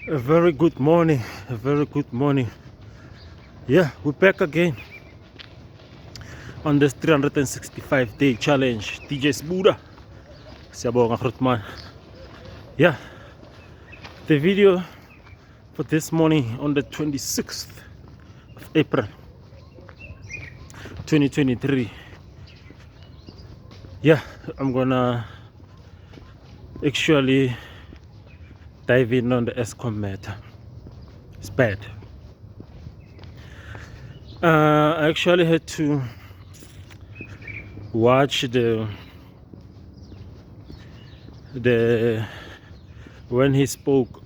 A very good morning, a very good morning. Yeah, we're back again on this 365-day challenge. DJ Sbuda, siyabonga Grootman. Yeah, the video for this morning on the 26th of April 2023. Yeah, I'm gonna actually dive in on the Eskom matter. It's bad. I actually had to watch when he spoke,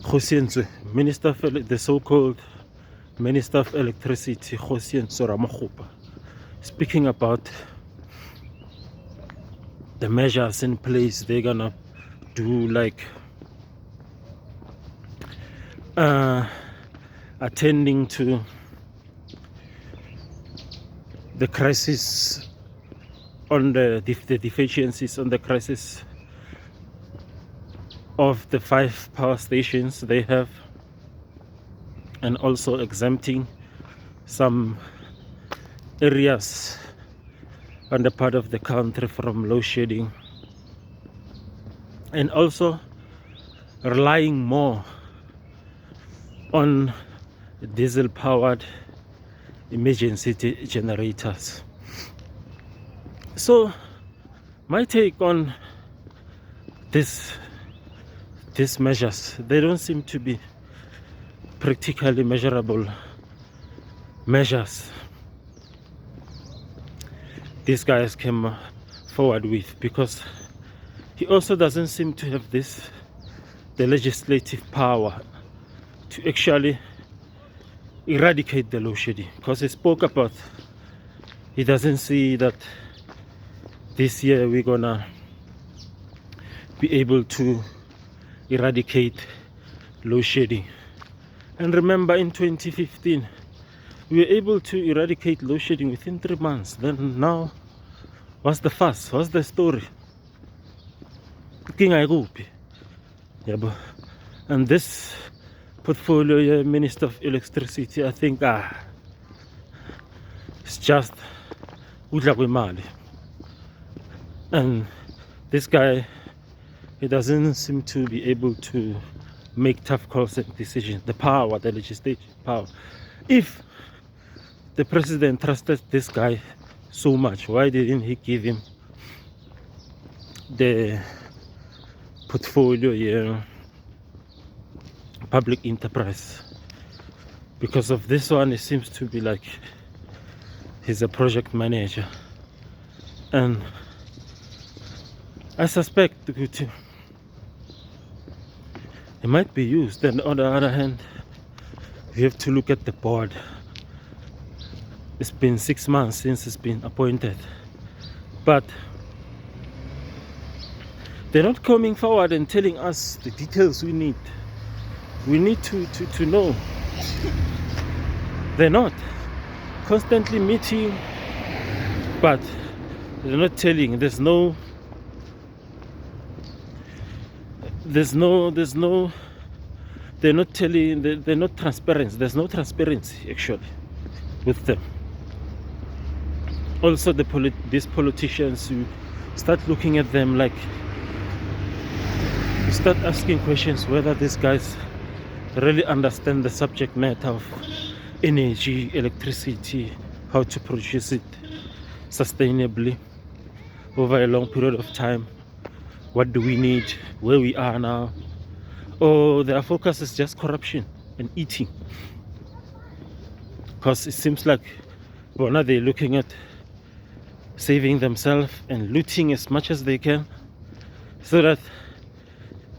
Kusile, Minister of the so-called Minister of Electricity, Ramokgopa, speaking about the measures in place they're gonna do, like attending to the crisis on the deficiencies on the crisis of the 5 power stations they have, and also exempting some areas on the part of the country from load shedding, and also relying more on diesel powered emergency generators. So my take on these measures, they don't seem to be practically measurable measures these guys came forward with, because he also doesn't seem to have the legislative power to actually eradicate the load shedding, because he spoke about he doesn't see that this year we're gonna be able to eradicate load shedding. And remember, in 2015 we were able to eradicate load shedding within 3 months. Then now, what's the fuss? What's the story? And this portfolio, Minister of Electricity, I think it's just udla kwemali. And this guy, he doesn't seem to be able to make tough calls and decisions. The legislative power. If the president trusted this guy so much, why didn't he give him the portfolio public enterprise? Because of this one, it seems to be like he's a project manager, and I suspect it might be used. And on the other hand, you have to look at the board. It's been 6 months since it's been appointed, but they're not coming forward and telling us the details we need. We need to know. They're not constantly meeting, but they're not telling. They're not telling. They're not transparent. There's no transparency actually with them. Also, these politicians, you start looking at them like, you start asking questions whether these guys really understand the subject matter of energy, electricity, how to produce it sustainably over a long period of time. What do we need? Where we are now? Or their focus is just corruption and eating? Because it seems like, well, now they're looking at saving themselves and looting as much as they can, so that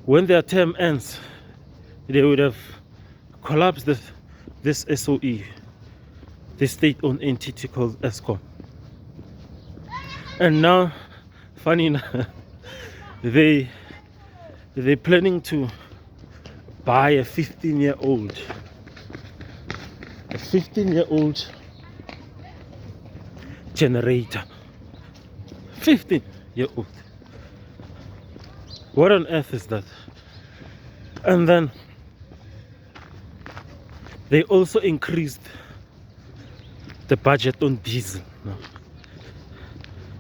when their term ends, they would have collapsed this SOE, this state-owned entity called Eskom. And now, funny enough, they're planning to buy a 15-year-old generator. 15-year-old. What on earth is that? And then they also increased the budget on diesel,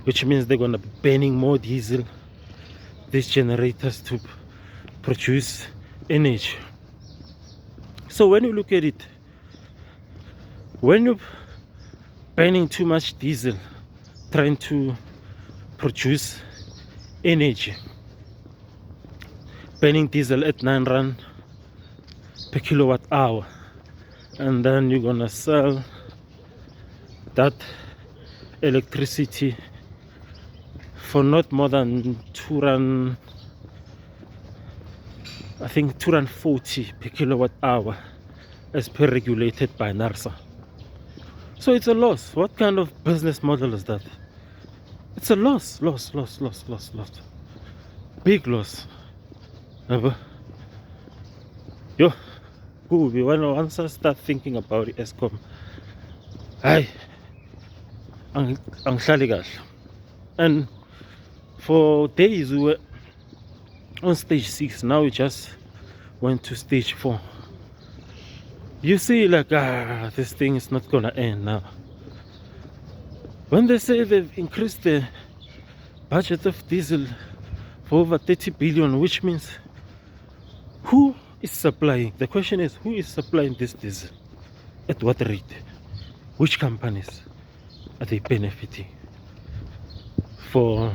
which means they're gonna be banning more diesel, these generators, to produce energy. So when you look at it, when you're burning too much diesel trying to produce energy, burning diesel at 9 rand per kilowatt hour, and then you're gonna sell that electricity for not more than 2 rand, I think 2 rand 40 per kilowatt hour, as per regulated by NARSA. So it's a loss. What kind of business model is that? It's a loss. Big loss. Yo, once I start thinking about it, Eskom, and for days we were on stage 6. Now we just went to stage 4. You see, like, this thing is not gonna end now. When they say they've increased the budget of diesel for over 30 billion, which means who is supplying? The question is, who is supplying this diesel? At what rate? Which companies are they benefiting for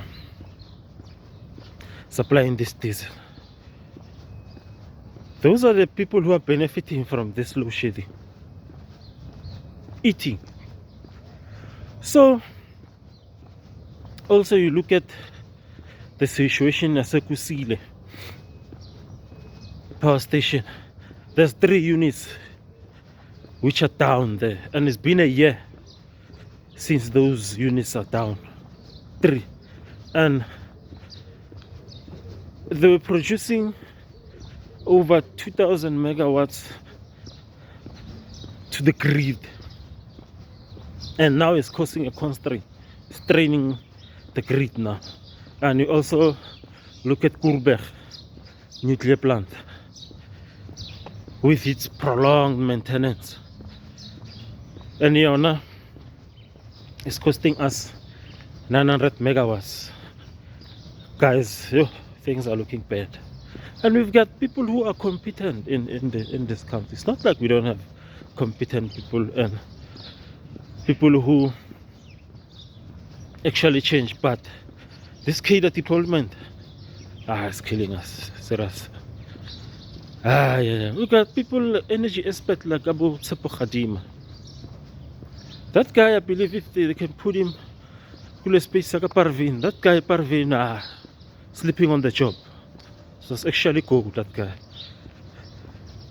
supplying this diesel? Those are the people who are benefiting from this load shedding, eating. So also you look at the situation as a Kusile power station. There's 3 units which are down there, and it's been a year since those units are down. 3. And they were producing over 2,000 megawatts to the grid, and now it's causing a constraint, straining the grid now. And you also look at Koerberg nuclear plant with its prolonged maintenance, and Iona is costing us 900 megawatts. Guys, things are looking bad. And we've got people who are competent in this country. It's not like we don't have competent people and people who actually change, but this cadre deployment is killing us. Serious. Yeah. We've got people, energy expert like Abu Tsepo Khadima. That guy, I believe if they can put him in space like Parveen, that guy Parveen sleeping on the job. So it's actually cool, that guy.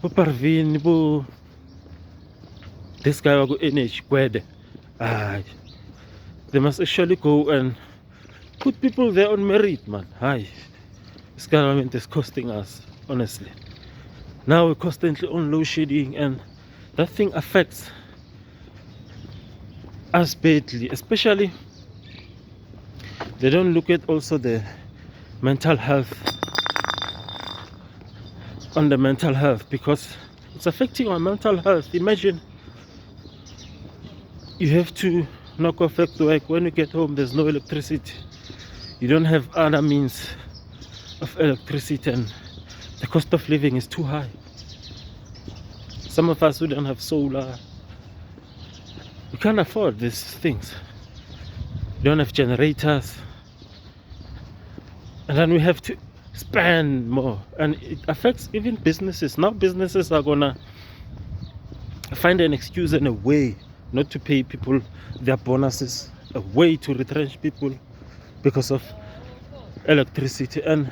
But Parveen, this guy will go energy, they must actually go and put people there on merit, man. This government is costing us, honestly. Now we're constantly on load shedding, and that thing affects us badly. Especially, they don't look at also the mental health, on the mental health, because it's affecting our mental health. Imagine you have to knock off at work. When you get home, there's no electricity. You don't have other means of electricity, and the cost of living is too high. Some of us who don't have solar, we can't afford these things. We don't have generators, and then we have to spend more, and it affects even businesses. Now businesses are gonna find an excuse and a way not to pay people their bonuses, a way to retrench people because of electricity. And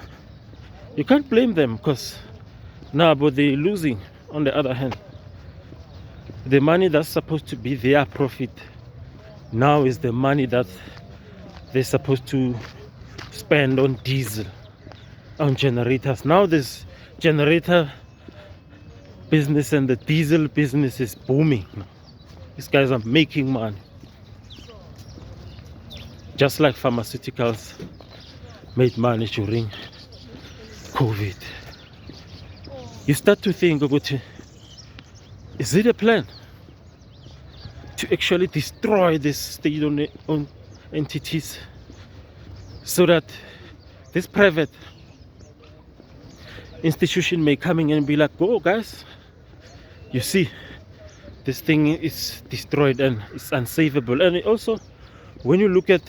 you can't blame them, because now but they're losing. On the other hand, the money that's supposed to be their profit now is the money that they're supposed to spend on diesel, on generators. Now this generator business and the diesel business is booming. These guys are making money, just like pharmaceuticals made money during COVID. you start to think about, is it a plan to actually destroy these state-owned entities so that this private institution may come in and be like, go guys, you see, this thing is destroyed and it's unsavable. And also, when you look at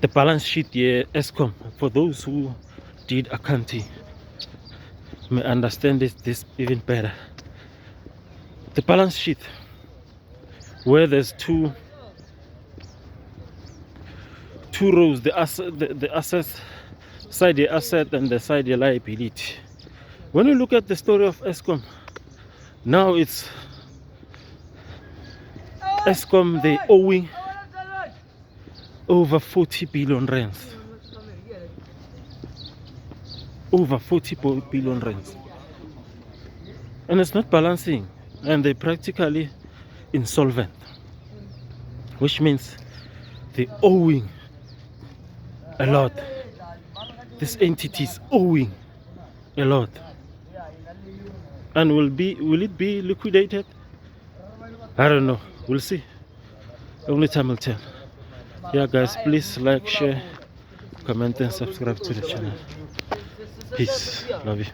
the balance sheet here, Eskom, for those who did accounting, may understand this even better. The balance sheet, where there's two rows, the assets side, the asset, and the side, the liability. When you look at the story of Eskom, now it's Eskom, they owing over 40 billion rands. Over 40 billion rands. And it's not balancing. And they're practically insolvent. Which means they're owing a lot. This entity is owing a lot. And will it be liquidated? I don't know. We'll see. Only time will tell. Yeah guys, please like, share, comment and subscribe to the channel. Peace. Love you.